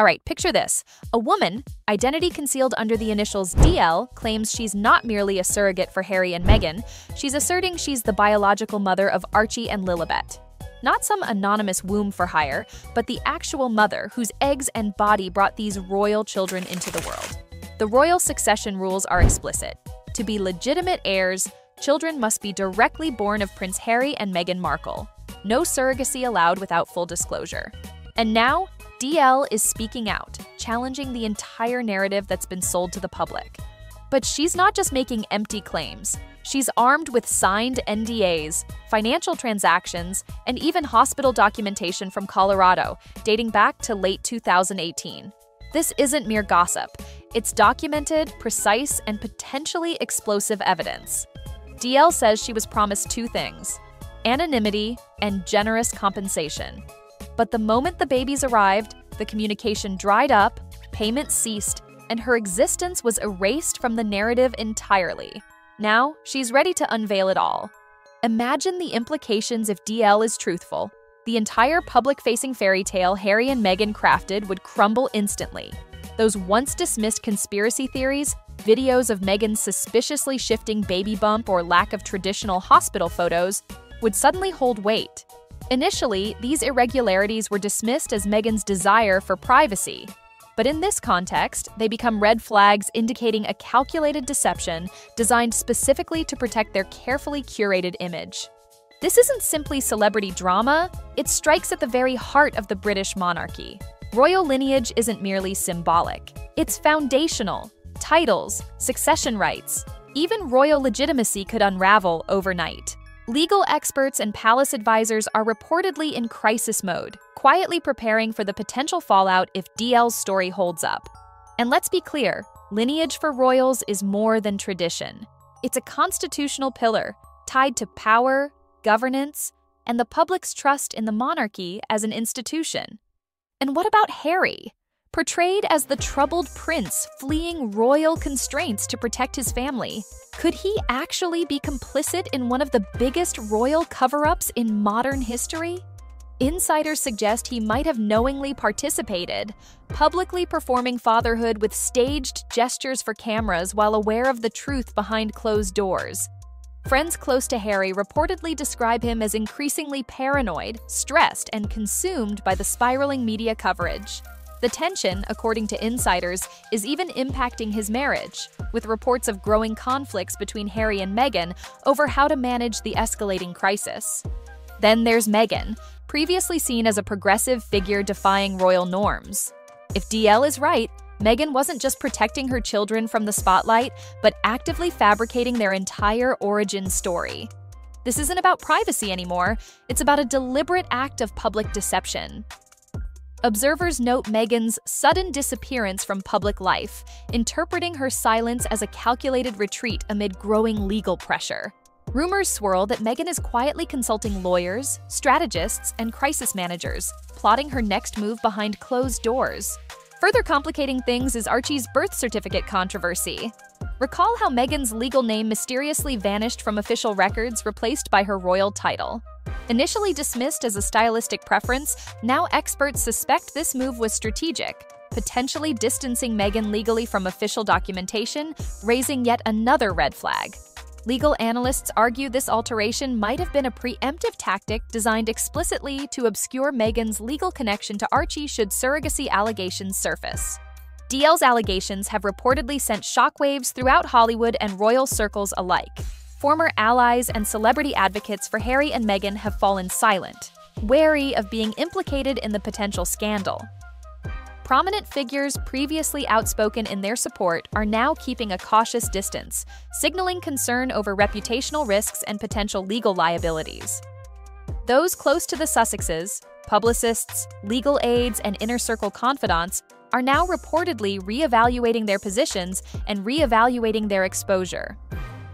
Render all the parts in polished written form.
All right, picture this. A woman, identity concealed under the initials DL, claims she's not merely a surrogate for Harry and Meghan. She's asserting she's the biological mother of Archie and Lilibet. Not some anonymous womb for hire, but the actual mother whose eggs and body brought these royal children into the world. The royal succession rules are explicit. To be legitimate heirs, children must be directly born of Prince Harry and Meghan Markle. No surrogacy allowed without full disclosure. And now, DL is speaking out, challenging the entire narrative that's been sold to the public. But she's not just making empty claims. She's armed with signed NDAs, financial transactions, and even hospital documentation from Colorado, dating back to late 2018. This isn't mere gossip. It's documented, precise, and potentially explosive evidence. DL says she was promised two things: anonymity and generous compensation. But the moment the babies arrived, the communication dried up, payments ceased, and her existence was erased from the narrative entirely. Now, she's ready to unveil it all. Imagine the implications if DL is truthful. The entire public-facing fairy tale Harry and Meghan crafted would crumble instantly. Those once dismissed conspiracy theories, videos of Meghan's suspiciously shifting baby bump or lack of traditional hospital photos, would suddenly hold weight. Initially, these irregularities were dismissed as Meghan's desire for privacy. But in this context, they become red flags indicating a calculated deception designed specifically to protect their carefully curated image. This isn't simply celebrity drama, it strikes at the very heart of the British monarchy. Royal lineage isn't merely symbolic, it's foundational. Titles, succession rights, even royal legitimacy could unravel overnight. Legal experts and palace advisors are reportedly in crisis mode, quietly preparing for the potential fallout if DL's story holds up. And let's be clear, lineage for royals is more than tradition. It's a constitutional pillar tied to power, governance, and the public's trust in the monarchy as an institution. And what about Harry? Portrayed as the troubled prince fleeing royal constraints to protect his family, could he actually be complicit in one of the biggest royal cover-ups in modern history? Insiders suggest he might have knowingly participated, publicly performing fatherhood with staged gestures for cameras while aware of the truth behind closed doors. Friends close to Harry reportedly describe him as increasingly paranoid, stressed, and consumed by the spiraling media coverage. The tension, according to insiders, is even impacting his marriage, with reports of growing conflicts between Harry and Meghan over how to manage the escalating crisis. Then there's Meghan, previously seen as a progressive figure defying royal norms. If DL is right, Meghan wasn't just protecting her children from the spotlight, but actively fabricating their entire origin story. This isn't about privacy anymore, it's about a deliberate act of public deception. Observers note Meghan's sudden disappearance from public life, interpreting her silence as a calculated retreat amid growing legal pressure. Rumors swirl that Meghan is quietly consulting lawyers, strategists, and crisis managers, plotting her next move behind closed doors. Further complicating things is Archie's birth certificate controversy. Recall how Meghan's legal name mysteriously vanished from official records, replaced by her royal title. Initially dismissed as a stylistic preference, now experts suspect this move was strategic, potentially distancing Meghan legally from official documentation, raising yet another red flag. Legal analysts argue this alteration might have been a preemptive tactic designed explicitly to obscure Meghan's legal connection to Archie should surrogacy allegations surface. DL's allegations have reportedly sent shockwaves throughout Hollywood and royal circles alike. Former allies and celebrity advocates for Harry and Meghan have fallen silent, wary of being implicated in the potential scandal. Prominent figures previously outspoken in their support are now keeping a cautious distance, signaling concern over reputational risks and potential legal liabilities. Those close to the Sussexes, publicists, legal aides, and inner circle confidants are now reportedly reevaluating their positions and reevaluating their exposure.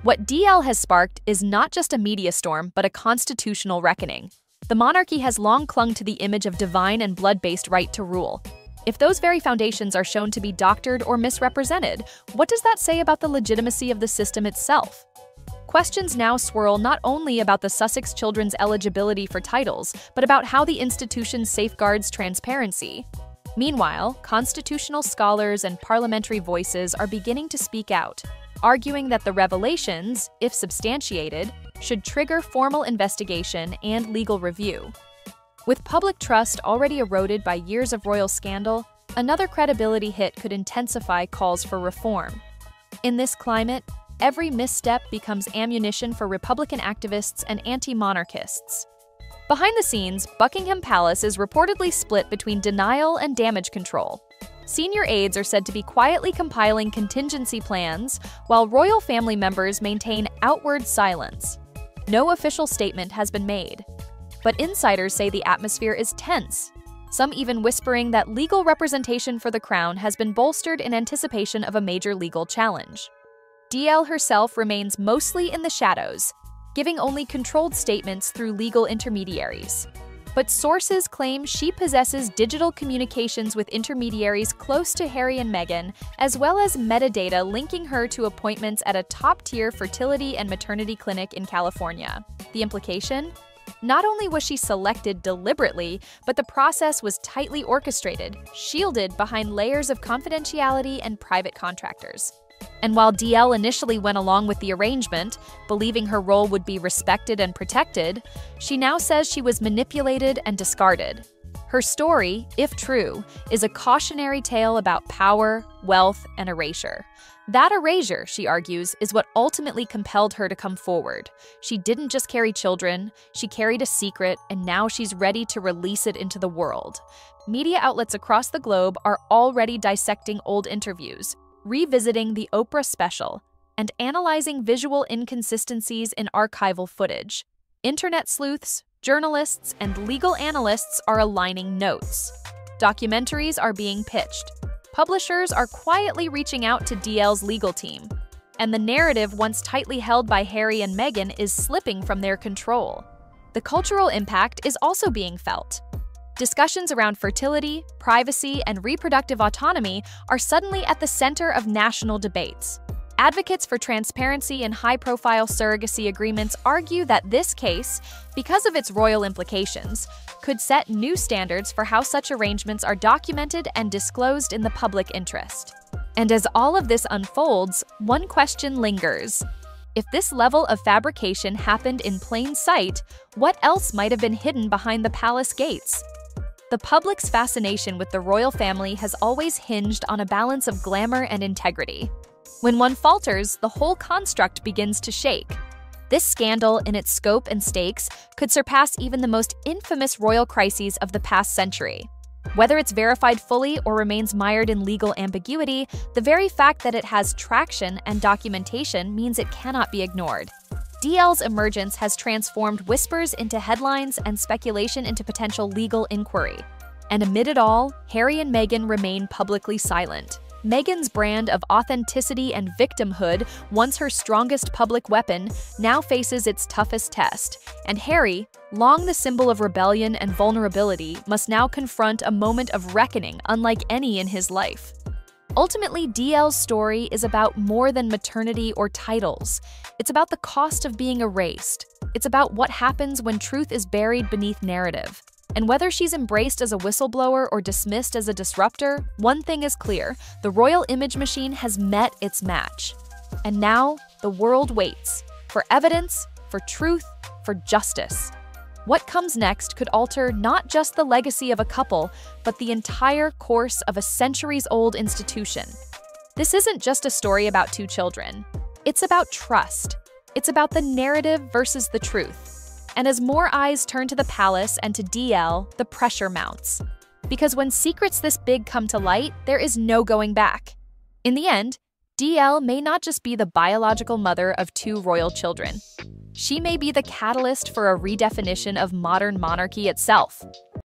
What DL has sparked is not just a media storm, but a constitutional reckoning. The monarchy has long clung to the image of divine and blood-based right to rule. If those very foundations are shown to be doctored or misrepresented, what does that say about the legitimacy of the system itself? Questions now swirl not only about the Sussex children's eligibility for titles, but about how the institution safeguards transparency. Meanwhile, constitutional scholars and parliamentary voices are beginning to speak out, arguing that the revelations, if substantiated, should trigger formal investigation and legal review. With public trust already eroded by years of royal scandal, another credibility hit could intensify calls for reform. In this climate, every misstep becomes ammunition for Republican activists and anti-monarchists. Behind the scenes, Buckingham Palace is reportedly split between denial and damage control. Senior aides are said to be quietly compiling contingency plans, while royal family members maintain outward silence. No official statement has been made. But insiders say the atmosphere is tense, some even whispering that legal representation for the crown has been bolstered in anticipation of a major legal challenge. DL herself remains mostly in the shadows, giving only controlled statements through legal intermediaries. But sources claim she possesses digital communications with intermediaries close to Harry and Meghan, as well as metadata linking her to appointments at a top-tier fertility and maternity clinic in California. The implication? Not only was she selected deliberately, but the process was tightly orchestrated, shielded behind layers of confidentiality and private contractors. And while DL initially went along with the arrangement, believing her role would be respected and protected, she now says she was manipulated and discarded. Her story, if true, is a cautionary tale about power, wealth, and erasure. That erasure, she argues, is what ultimately compelled her to come forward. She didn't just carry children, she carried a secret, and now she's ready to release it into the world. Media outlets across the globe are already dissecting old interviews, revisiting the Oprah special, and analyzing visual inconsistencies in archival footage. Internet sleuths, journalists, and legal analysts are aligning notes. Documentaries are being pitched. Publishers are quietly reaching out to DL's legal team. And the narrative once tightly held by Harry and Meghan is slipping from their control. The cultural impact is also being felt. Discussions around fertility, privacy, and reproductive autonomy are suddenly at the center of national debates. Advocates for transparency in high-profile surrogacy agreements argue that this case, because of its royal implications, could set new standards for how such arrangements are documented and disclosed in the public interest. And as all of this unfolds, one question lingers. If this level of fabrication happened in plain sight, what else might have been hidden behind the palace gates? The public's fascination with the royal family has always hinged on a balance of glamour and integrity. When one falters, the whole construct begins to shake. This scandal, in its scope and stakes, could surpass even the most infamous royal crises of the past century. Whether it's verified fully or remains mired in legal ambiguity, the very fact that it has traction and documentation means it cannot be ignored. DL's emergence has transformed whispers into headlines and speculation into potential legal inquiry. And amid it all, Harry and Meghan remain publicly silent. Meghan's brand of authenticity and victimhood, once her strongest public weapon, now faces its toughest test. And Harry, long the symbol of rebellion and vulnerability, must now confront a moment of reckoning unlike any in his life. Ultimately, DL's story is about more than maternity or titles. It's about the cost of being erased. It's about what happens when truth is buried beneath narrative. And whether she's embraced as a whistleblower or dismissed as a disruptor, one thing is clear: the royal image machine has met its match. And now, the world waits for evidence, for truth, for justice. What comes next could alter not just the legacy of a couple, but the entire course of a centuries-old institution. This isn't just a story about two children. It's about trust. It's about the narrative versus the truth. And as more eyes turn to the palace and to DL, the pressure mounts. Because when secrets this big come to light, there is no going back. In the end, DL may not just be the biological mother of two royal children. She may be the catalyst for a redefinition of modern monarchy itself.